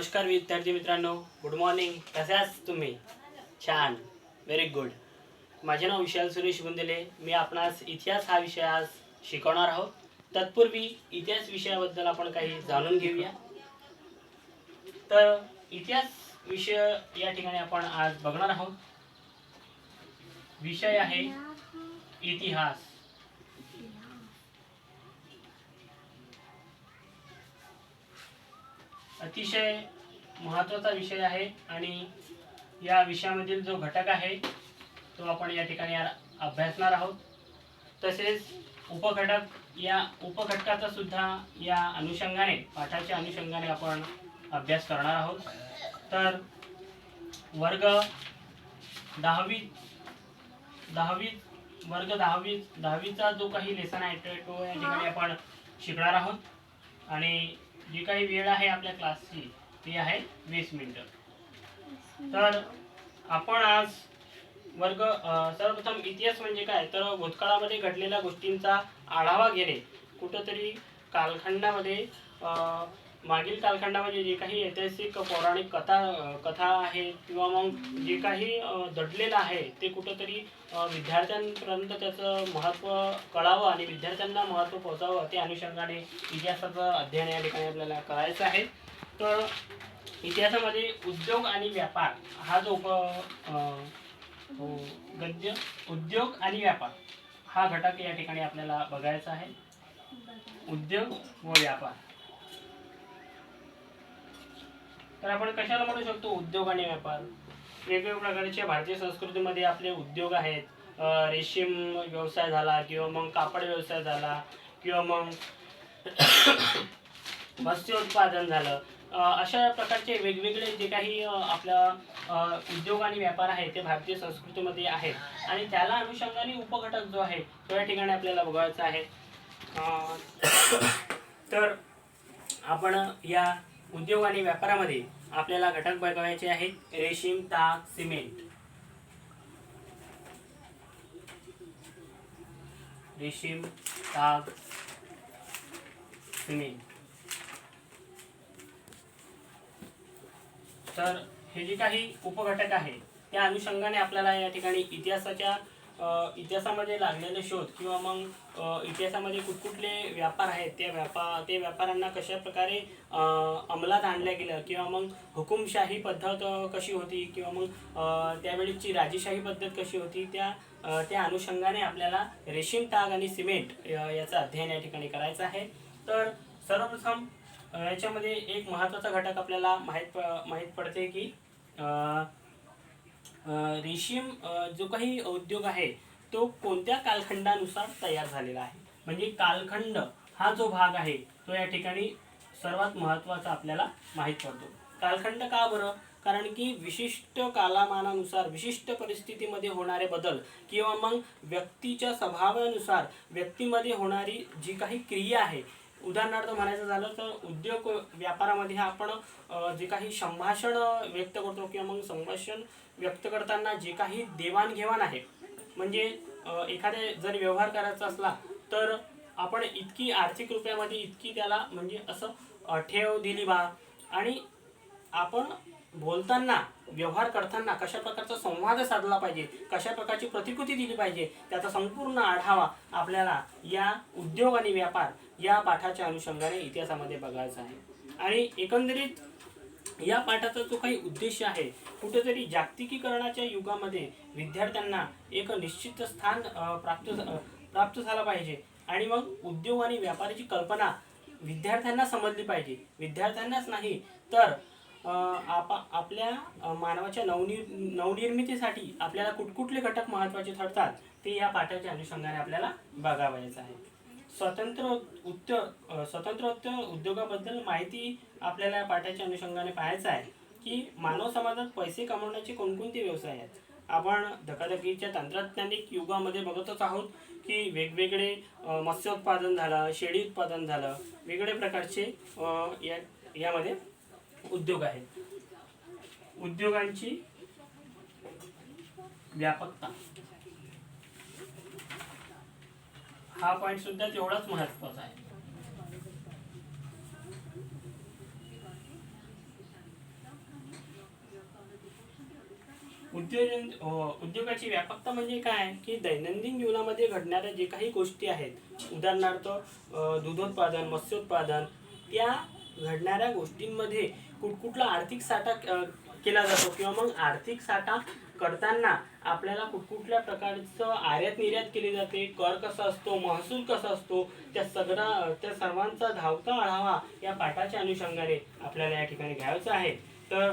नमस्कार विद्यार्थी मित्रांनो, गुड मॉर्निंग. कसे आहात तुम्ही? छान, व्हेरी गुड. माझे नाव विशाल सुरेश गुंदेले. मी आपणास इतिहास हा विषय आज शिकवणार आहोत. तत्पूर्वी इतिहास विषयाबद्दल आपण काही जाणून घेऊया. तर इतिहास विषय या ठिकाणी आपण आज बघणार आहोत. विषय आहे इतिहास. अतिशय महत्त्वाचा विषय आहे आणि या विषयामधील जो घटक आहे तो आपण या ठिकाणी अभ्यासणार आहोत. तसेच उपघटक, या उपघटकाचा सुद्धा या अनुषंगाने, पाठाच्या अनुषंगाने आपण अभ्यास करणार आहोत. तर वर्ग 10वीचा जो काही लेसन आहे तो या ठिकाणी आपण शिकणार आहोत. आणि जी काही वेळ आहे आपल्या क्लासची ती आहे 20 मिनिटं. तर आपण आज सर्वप्रथम इतिहास म्हणजे काय, तर भूतकाळामध्ये घडलेल्या गोष्टींचा आढावा घेणे. कुठंतरी कालखंडामध्ये मागील कालखंडामध्ये जे काही ऐतिहासिक पौराणिक कथा आहेत किंवा मग जे काही दडलेलं आहे ते कुठंतरी विद्यार्थ्यांपर्यंत त्याचं महत्त्व कळावं आणि विद्यार्थ्यांना महत्त्व पोहोचावं, त्या अनुषंगाने इतिहासाचं अध्ययन या ठिकाणी आपल्याला करायचं आहे. तर इतिहासामध्ये उद्योग आणि व्यापार हा जो उद्योग आणि व्यापार हा घटक या ठिकाणी आपल्याला बघायचा आहे. उद्योग व व्यापार. तर आपण कशाला म्हणू शकतो उद्योग आणि व्यापार? वेगवेगळ्या प्रकारच्या भारतीय संस्कृतीमध्ये आपले उद्योग आहेत. रेशीम व्यवसाय झाला किंवा मग कापड व्यवसाय झाला किंवा मग मत्स्योत्पादन झालं. अशा प्रकारचे वेगवेगळे जे काही आपल्या उद्योग आणि व्यापार आहे ते भारतीय संस्कृतीमध्ये आहेत आणि त्याला अनुषंगाने उपघटक जो आहे तो या ठिकाणी आपल्याला बघायचा आहे. तर आपण या उद्योग आणि व्यापारामध्ये आपल्याला घटक बघायचे आहेत. रेशीम, ताग, सिमेंट. रेशीम, ताग, सिमेंट. तर हे जे काही उपघटक आहे त्या अनुषंगाने आपल्याला या ठिकाणी इतिहासामध्ये लागलेले शोध किंवा मग इतिहासामध्ये कुठकुठले व्यापार आहेत ते व्यापारांना कशा प्रकारे अंमलात आणल्या गेलं किंवा मग हुकुमशाही पद्धत कशी होती किंवा मग त्यावेळीची राजेशाही पद्धत कशी होती, त्या अनुषंगाने आपल्याला रेशीम, ताग आणि सिमेंट याचं अध्ययन या ठिकाणी करायचं आहे. तर सर्वप्रथम याच्यामध्ये एक महत्त्वाचा घटक आपल्याला माहीत पडते की रेशीम जो काही उद्योग आहे तो कोणत्या कालखंडानुसार तयार झालेला आहे. म्हणजे कालखंड हा जो भाग आहे तो या ठिकाणी सर्वात महत्त्वाचा आपल्याला माहीत पडतो. कालखंड का बरं? कारण की विशिष्ट कालमानानुसार विशिष्ट परिस्थितीमध्ये होणारे बदल किंवा मग व्यक्तीच्या स्वभावानुसार व्यक्तीमध्ये होणारी जी काही क्रिया आहे. उदाहरणार्थ म्हणायचं झालं तर उद्योग व्यापारामध्ये आपण जे काही संभाषण व्यक्त करतो किंवा मग संभाषण व्यक्त करताना जे काही देवाणघेवाण आहे, म्हणजे एखादे जर व्यवहार करायचा असला तर आपण इतकी आर्थिक रुपयामध्ये इतकी त्याला म्हणजे असं ठेव दिली बा, आणि आपण बोलताना व्यवहार करताना कशा प्रकारचा संवाद साधला पाहिजे, कशा प्रकारची प्रतिकृती दिली पाहिजे, त्याचा संपूर्ण आढावा आपल्याला या उद्योग आणि व्यापार या पाठाच्या अनुषंगाने इतिहासामध्ये बघायचा आहे. आणि एकंदरीत या पाठाचा जो काही उद्देश आहे, कुठेतरी जागतिकीकरणाच्या युगामध्ये विद्यार्थ्यांना एक निश्चित स्थान प्राप्त झालं पाहिजे आणि मग उद्योग आणि व्यापाराची कल्पना विद्यार्थ्यांना समजली पाहिजे. विद्यार्थ्यांनाच नाही तर आपल्या मानवाच्या नवनिर्मितीसाठी आपल्याला कुठकुठले घटक महत्त्वाचे ठरतात ते या पाठाच्या अनुषंगाने आपल्याला बघावयाचं आहे. स्वतंत्र उद्योगाबद्दल माहिती आपल्याला या पाठाच्या अनुषंगाने पाहायचं आहे की मानव समाजात पैसे कमवण्याचे कोणकोणते व्यवसाय आहेत. आपण धकाधकीच्या तंत्रज्ञानिक युगामध्ये बघतच आहोत की वेगवेगळे मत्स्योत्पादन झालं, शेळी उत्पादन झालं, वेगवेगळ्या प्रकारचे यामध्ये उद्योग आहेत. उद्योगांची व्यापकता हा पॉईंट सुद्धा तेवढाच महत्त्वाचा आहे. उद्योगाची व्यापकता म्हणजे काय की दैनंदिन जीवनामध्ये घडणाऱ्या जे काही गोष्टी आहेत, उदाहरणार्थ दूधोत्पादन, मत्स्योत्पादन, त्या घडणाऱ्या गोष्टींमध्ये कुठकुठला आर्थिक साठा केला जातो किंवा मग आर्थिक साठा करताना आपल्याला कुठकुठल्या प्रकारचं आयात निर्यात केली जाते, कर कसा असतो, महसूल कसा असतो, त्या सर्वांचा धावता आढावा या पाठाच्या अनुषंगाने आपल्याला या ठिकाणी घ्यायचा आहे. तर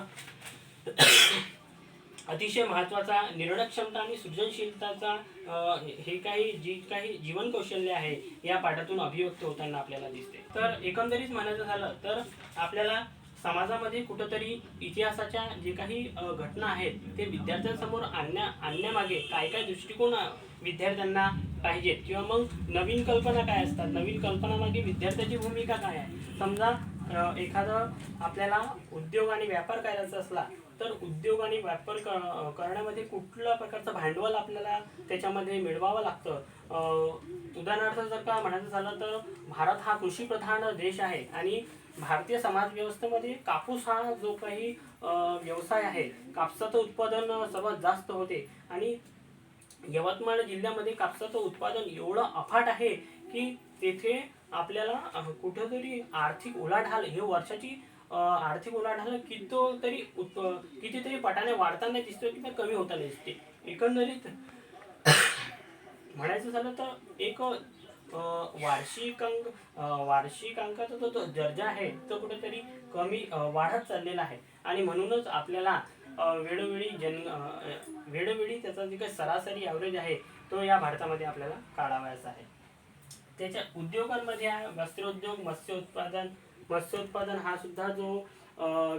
अतिशय महत्त्वाचा निर्णय क्षमता आणि सृजनशीलताचा हे काही जीवन कौशल्य आहे या पाठातून अभिव्यक्त होताना आपल्याला दिसते. तर एकंदरीत म्हणायचं झालं तर आपल्याला समाजामध्ये कुठंतरी इतिहासाच्या जे काही घटना आहेत ते विद्यार्थ्यांसमोर आणण्यामागे काय काय दृष्टिकोन विद्यार्थ्यांना पाहिजेत किंवा मग नवीन कल्पना काय असतात, नवीन कल्पनामागे विद्यार्थ्याची भूमिका काय आहे. समजा एखादं आपल्याला उद्योग आणि व्यापार करायचा असला तर उद्योग आणि व्यापार करण्यामध्ये कुठल्या प्रकारचं भांडवल आपल्याला त्याच्यामध्ये मिळवावं लागतं. उदाहरणार्थ जर का म्हणायचं झालं तर भारत हा कृषीप्रधान देश आहे आणि भारतीय समाज व्यवस्थेमध्ये कापूस हा जो काही व्यवसाय आहे, कापसाचं उत्पादन सर्वात जास्त होते आणि यवतमाळ जिल्ह्यामध्ये कापसाचं उत्पादन एवढं अफाट आहे की तेथे आपल्याला कुठेतरी आर्थिक उलाढाल हे वर्षाची आर्थिक उलाढाल कितीतरी पटाने वाढताना दिसतो किंवा कमी होताना दिसते. एकंदरीत म्हणायचं झालं तर एक वार्षिकांकाचा जो दर्जा आहे तो कुठेतरी कमी वाढत चाललेला आहे आणि म्हणूनच आपल्याला वेळोवेळी त्याचा जे काही सरासरी ॲव्हरेज आहे तो या भारतामध्ये आपल्याला काढावायचा आहे. त्याच्या उद्योगांमध्ये वस्त्रोद्योग, मत्स्योत्पादन हा सुद्धा जो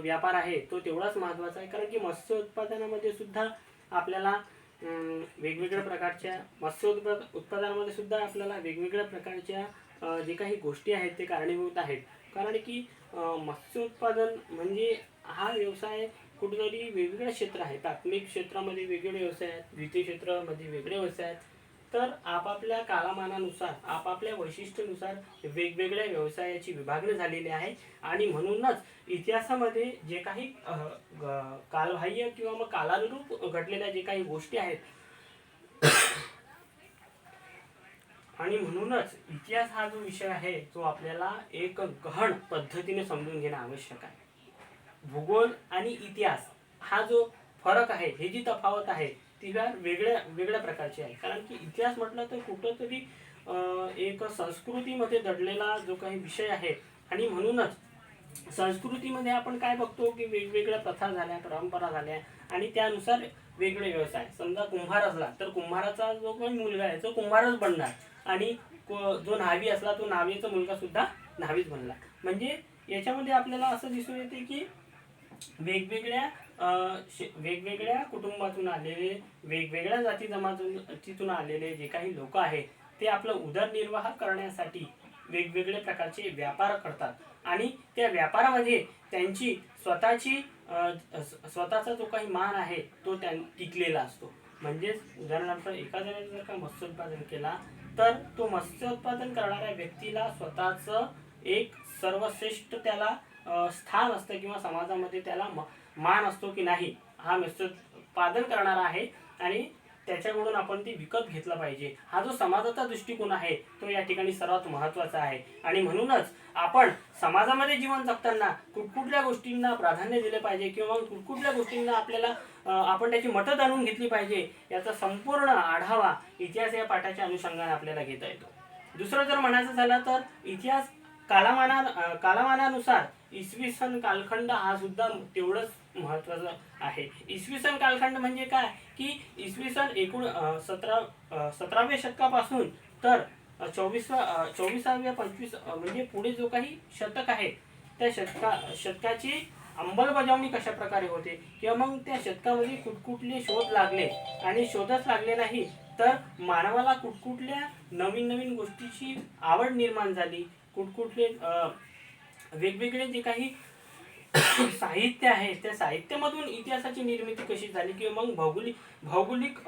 व्यापार आहे तो तेवढाच महत्त्वाचा आहे, कारण की मत्स्य उत्पादनामध्ये सुद्धा आपल्याला वेगवेगळ्या प्रकारच्या उत्पादनामध्ये सुद्धा आपल्याला वेगवेगळ्या प्रकारच्या जे काही गोष्टी आहेत ते कारणीभूत आहेत. कारण की मत्स्य उत्पादन म्हणजे हा व्यवसाय कुठेतरी वेगवेगळे क्षेत्र आहे. प्राथमिक क्षेत्रामध्ये वेगवेगळे व्यवसाय आहेत, द्वितीय क्षेत्रामध्ये वेगळे व्यवसाय आहेत. तर आपापल्या कालमानानुसार आपापल्या वैशिष्ट्यानुसार वेगवेगळ्या व्यवसायाची विभागणी झालेली आहे आणि म्हणूनच इतिहासामध्ये जे काही कालबाह्य किंवा मग कालानुरूप घडलेल्या जे काही गोष्टी आहेत आणि म्हणूनच इतिहास हा जो विषय आहे तो आपल्याला एक गहन पद्धतीने समजून घेणं आवश्यक आहे. भूगोल आणि इतिहास हा जो फरक आहे, ही जी तफावत आहे ती वेगळ्या प्रकारची आहे. कारण की इतिहास म्हटलं तर कुठंतरी एक संस्कृतीमध्ये दडलेला जो काही विषय आहे आणि म्हणूनच संस्कृतीमध्ये आपण काय बघतो की वेगवेगळ्या प्रथा झाल्या, परंपरा झाल्या आणि त्यानुसार वेगळे व्यवसाय. समजा कुंभार असला तर कुंभाराचा जो काही मुलगा आहे तो कुंभारच बनणार आणि जो न्हावी असला तो न्हावीचा मुलगा सुद्धा न्हावीच बनला. म्हणजे याच्यामध्ये आपल्याला असं दिसून येते की वेगवेगळ्या कुटुंबातून आलेले, वेगवेगळ्या जाती जमातीतून आलेले जे काही लोक आहेत ते आपला उदरनिर्वाह करण्यासाठी वेगवेगळे प्रकारचे व्यापार करतात आणि त्या व्यापारामध्ये त्यांची स्वतःचा जो काही मान आहे तो टिकलेला असतो. म्हणजेच उदाहरणार्थ एखाद्याने जर का मत्स्योत्पादन केला तर तो मत्स्योत्पादन करणाऱ्या व्यक्तीला स्वतःचं एक सर्वश्रेष्ठ त्याला स्थान असतं किंवा समाजामध्ये त्याला मान असतो की नाही, हा मत्स्योत्पादन करणारा आहे आणि त्याच्याकडून आपण ते विकत घेतलं पाहिजे. हा जो समाजाचा दृष्टिकोन आहे तो या ठिकाणी सर्वात महत्त्वाचा आहे आणि म्हणूनच आपण समाजामध्ये जीवन जगताना कुठकुठल्या गोष्टींना प्राधान्य दिले पाहिजे किंवा कुठकुठल्या गोष्टींना आपल्याला आपण त्याची मतं जाणून घेतली पाहिजे याचा संपूर्ण आढावा इतिहास या पाठाच्या अनुषंगाने आपल्याला घेता येतो. दुसरं जर म्हणायचं झालं तर इतिहास कालमानानुसार इसवी सन कालखंड हा सुद्धा तेवढंच महत्त्वाचं आहे. इसवी सन कालखंड म्हणजे काय की इसवी सन 17व्या शतकापासून तर 24व्या 25 म्हणजे पुढे जो काही शतक आहे त्या शतकाची अंमलबजावणी कशा प्रकारे होते किंवा मग त्या शतकामध्ये कुठकुठले शोध लागले आणि शोधच लागले नाही तर मानवाला कुठकुठल्या नवीन गोष्टीची आवड निर्माण झाली, कुठकुठले वेगवेगळे जे काही साहित्य आहे त्या साहित्यामधून इतिहासाची निर्मिती कशी झाली किंवा मग भौगोलिक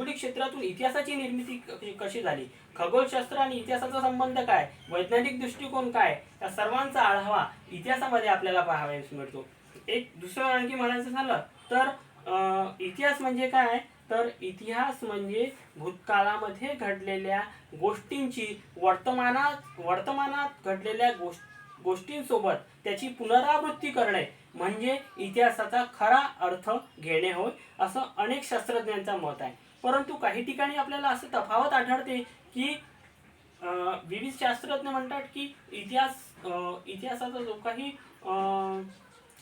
क्षेत्रातून इतिहासाची निर्मिती कशी झाली, खगोलशास्त्र आणि इतिहासाचा संबंध काय, वैज्ञानिक दृष्टिकोन काय, या सर्वांचा आढावा इतिहासामध्ये आपल्याला पाहावयास मिळतो. एक दुसरं आणखी म्हणायचं झालं तर इतिहास म्हणजे काय, तर इतिहास म्हणजे भूतकाळामध्ये घडलेल्या गोष्टींची वर्तमानात घडलेल्या गोष्टींसोबत त्याची पुनरावृत्ती करणे म्हणजे इतिहासाचा खरा अर्थ घेणे होय, असं अनेक शास्त्रज्ञांचं मत आहे. परंतु काही ठिकाणी आपल्याला असं तफावत आढळते की विविध शास्त्रज्ञ म्हणतात की इतिहासाचा जो काही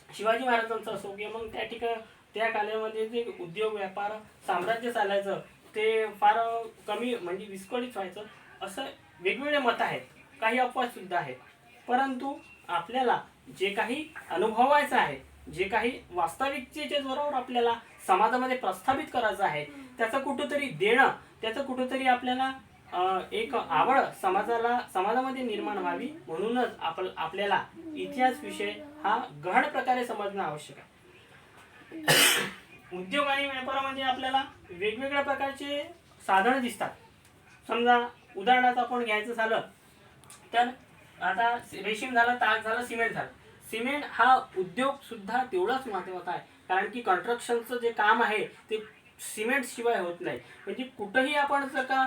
शिवाजी महाराजांचा असो किंवा मग त्या काळामध्ये जे उद्योग व्यापार साम्राज्य चालायचं ते फार कमी म्हणजे विस्कळीत व्हायचं, असं वेगवेगळे मत आहेत. काही अपवाद सुद्धा आहेत. परंतु आपल्याला जे काही अनुभवायचं आहे, जे काही वास्तविकतेच्या जोरावर आपल्याला समाजामध्ये प्रस्थापित करायचं आहे, त्याचं कुठंतरी देणं, त्याचं कुठंतरी आपल्याला एक आवड समाजामध्ये निर्माण व्हावी, म्हणूनच आपल्याला इतिहास विषय हा गहन प्रकारे समजणं आवश्यक आहे. उद्योग आणि व्यापारामध्ये आपल्याला वेगवेगळ्या प्रकारचे साधनं दिसतात. समजा उदाहरणार्थ आपण घ्यायचं झालं तर आता रेशीम झालं, ताग झालं, सिमेंट झालं. सिमेंट हा उद्योग सुद्धा तेवढाच महत्त्वाचा आहे, कारण की कन्स्ट्रक्शनचं जे काम आहे ते सिमेंट शिवाय होत नाही. म्हणजे कुठंही आपण जर का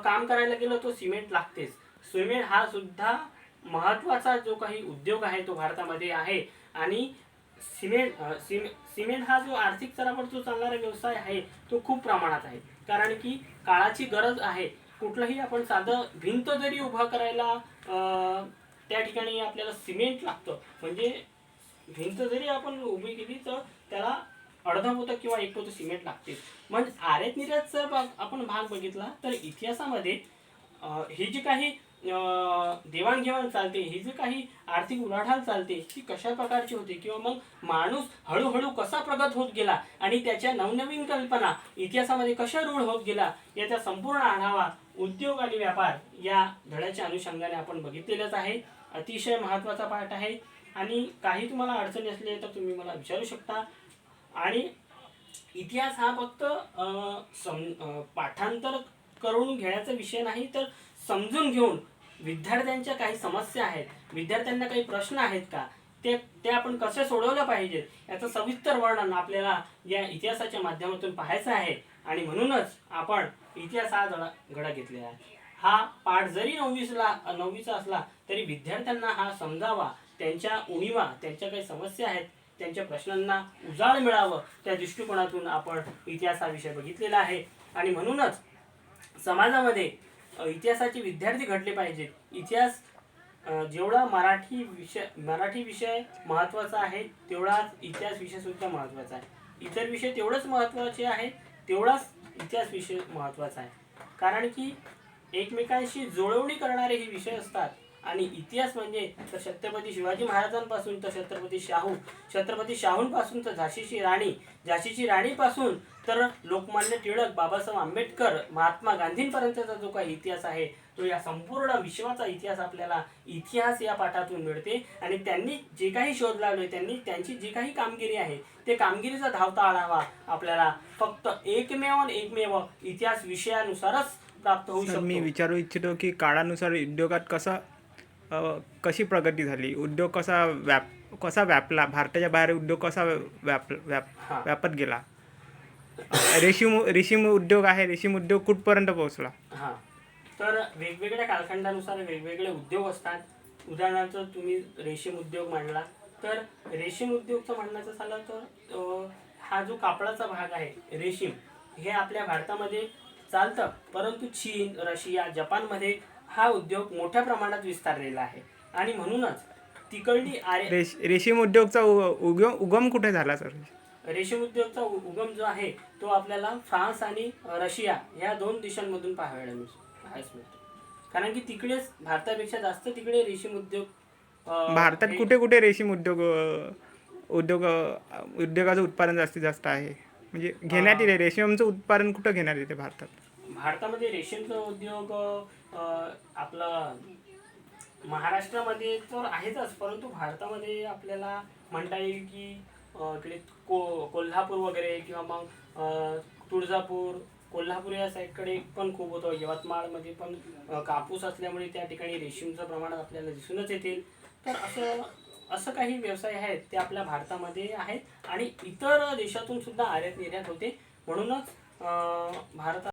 काम करायला गेलो तो सिमेंट लागतेच. सिमेंट हा सुद्धा महत्त्वाचा जो काही उद्योग आहे तो भारतामध्ये आहे. आणि सिमेंट हा जो आर्थिक स्तरावर जो चालणारा व्यवसाय आहे तो खूप प्रमाणात आहे, कारण की काळाची गरज आहे. कुठलंही आपण साधं भिंत जरी उभा करायला त्या ठिकाणी आपल्याला सिमेंट लागतं. म्हणजे भिंत जरी आपण उभी केली तर त्याला अर्धा पोतं किंवा एक पोतं सिमेंट लागते. मग आर्यात निर्यातचा आपण भाग बघितला तर इतिहासामध्ये ही जी काही देवाणघेवाण चालते, ही जी काही आर्थिक उलाढाल चालते ती कशा प्रकारची होती, किंवा मग माणूस हळूहळू कसा प्रगत होत गेला आणि त्याच्या नवनवीन कल्पना इतिहासामध्ये कशा रूढ होत गेला, याचा संपूर्ण आढावा उद्योग आणि व्यापार या धड्याच्या अनुषंगाने आपण बघितलेलंच आहे. अतिशय महत्त्वाचा पाठ आहे. आणि काही तुम्हाला अडचणी असल्या तर तुम्ही मला विचारू शकता. आणि इतिहास हा फक्त पाठांतर करून घेण्याचा विषय नाही, तर समजून घेऊन विद्यार्थ्यांच्या काही समस्या आहेत, विद्यार्थ्यांना काही प्रश्न आहेत का, ते आपण कसे सोडवले पाहिजेत याचं सविस्तर वर्णन आपल्याला या इतिहासाच्या माध्यमातून पाहायचं आहे. आणि म्हणूनच आपण इतिहास हा धडा घेतलेला आहे. हा पाठ जरी 9वीचा असला तरी विद्यार्थ्यांना हा समजावा, त्यांच्या उणीवा, त्यांच्या काही समस्या आहेत त्यांच्या प्रश्नांना उजाळ मिळावं, त्या दृष्टिकोनातून आपण इतिहास हा विषय बघितलेला आहे. आणि म्हणूनच समाजामध्ये इतिहासाचे विद्यार्थी घडले पाहिजेत. इतिहास जेवढा मराठी विषय महत्त्वाचा आहे तेवढाच इतिहास विषय सुद्धा महत्त्वाचा आहे. इतर विषय तेवढंच महत्त्वाचे आहे तेवढाच इतिहास विषय महत्त्वाचा आहे, कारण की एकमेकांशी जुळवणी करणारे हे विषय असतात. आणि इतिहास म्हणजे तर छत्रपती शिवाजी महाराजांपासून तर छत्रपती शाहूंपासून तर झाशीची राणीपासून तर लोकमान्य टिळक, बाबासाहेब आंबेडकर, महात्मा गांधींपर्यंतचा जो काही इतिहास आहे तो या संपूर्ण विश्वाचा इतिहास आपल्याला इतिहास या पाठातून मिळते. आणि त्यांनी जे काही शोध लावले, त्यांची जी काही कामगिरी आहे ते कामगिरीचा धावता आढावा आपल्याला फक्त एकमेव इतिहास विषयानुसारच प्राप्त होऊ शकतो. मी विचारू इच्छितो की काळानुसार उद्योगात कशी प्रगती झाली, उद्योग कसा व्यापला, भारताच्या बाहेर उद्योग कसा व्यापत गेला, रेशीम उद्योग आहे, रेशीम उद्योग कुठपर्यंत पोहोचला. हां, तर वेगवेगळ्या कालखंडानुसार वेगवेगळे उद्योग असतात. उदाहरणार्थ तुम्ही रेशीम उद्योग मांडला तर रेशीम उद्योगचं म्हणण्याचं झालं तर हा जो कापडाचा भाग आहे रेशीम, हे आपल्या भारतामध्ये चालतं, परंतु चीन, रशिया, जपानमध्ये हा उद्योग मोठ्या प्रमाणात विस्तारलेला आहे. आणि म्हणूनच तिकडली रेशीम उद्योगचा उगम कुठे झाला सर. रेशीम उद्योगचा उगम जो आहे तो आपल्याला फ्रान्स आणि रशिया या 2 देशांमधून पाहायला मिळतो. कारण की तिकडेच भारतापेक्षा जास्त तिकडे रेशीम उद्योग भारतात कुठे कुठे रेशीम उद्योगाचं उत्पादन जास्तीत जास्त आहे, म्हणजे घेण्यात येते रेशीमचं उत्पादन कुठं घेण्यात येते भारतामध्ये रेशीमचा उद्योग आपलं महाराष्ट्रामध्ये तर आहेतच, परंतु भारतामध्ये आपल्याला म्हणता येईल की इकडे कोल्हापूर वगैरे किंवा मग तुळजापूर, कोल्हापूर या साईडकडे पण खूप होतं. यवतमाळमध्ये पण कापूस असल्यामुळे त्या ठिकाणी रेशीमचं प्रमाण आपल्याला दिसूनच येतील. तर असं असं काही व्यवसाय आहेत ते आपल्या भारतामध्ये आहेत आणि इतर देशातून सुद्धा आयात निर्यात होते. म्हणूनच भारतात